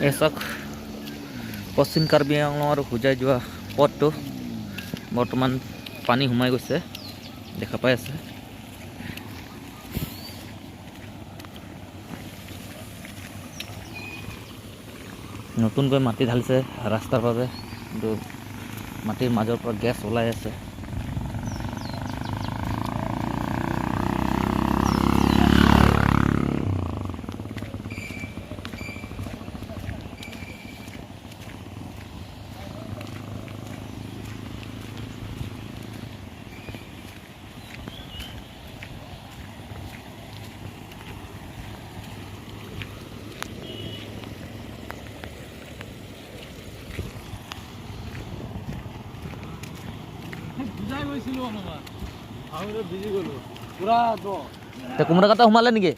এই চাওক পশ্চিম কাৰ্বি আংলং আৰু হোজাই যোৱা পথটো বৰ্তমান পানী সোমাই গৈছে, দেখা পাই আছে। নতুনকৈ মাটি ঢালিছে ৰাস্তাৰ বাবে, কিন্তু মাটিৰ মাজৰ পৰা গেছ ওলাই আছে। কুমৰা কাটা সোমালে নেকি?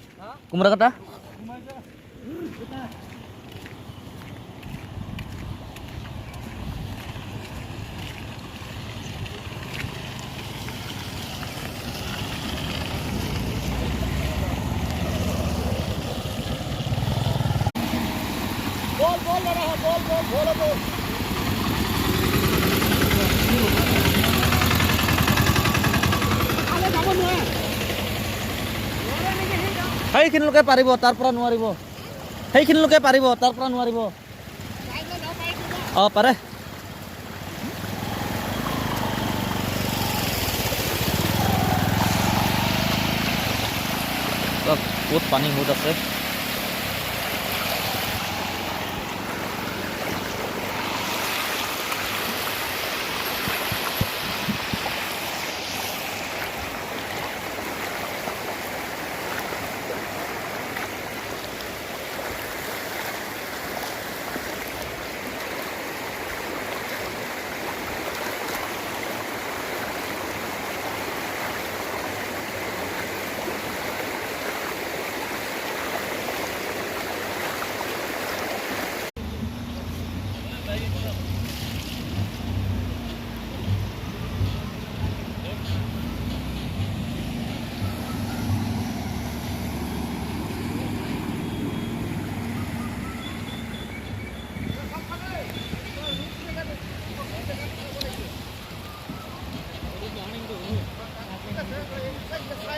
কুমৰা কাটা সেইখিনিলৈকে পাৰিব, তাৰ পৰা নোৱাৰিব। সেইখিনিলৈকে পাৰিব, তাৰ পৰা নোৱাৰিব। অঁ পাৰে। বহুত পানী বহুত আছে।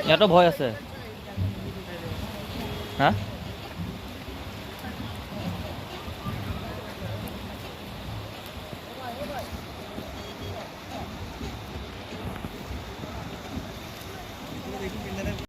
ইয়াতো ভয় আছে। হা?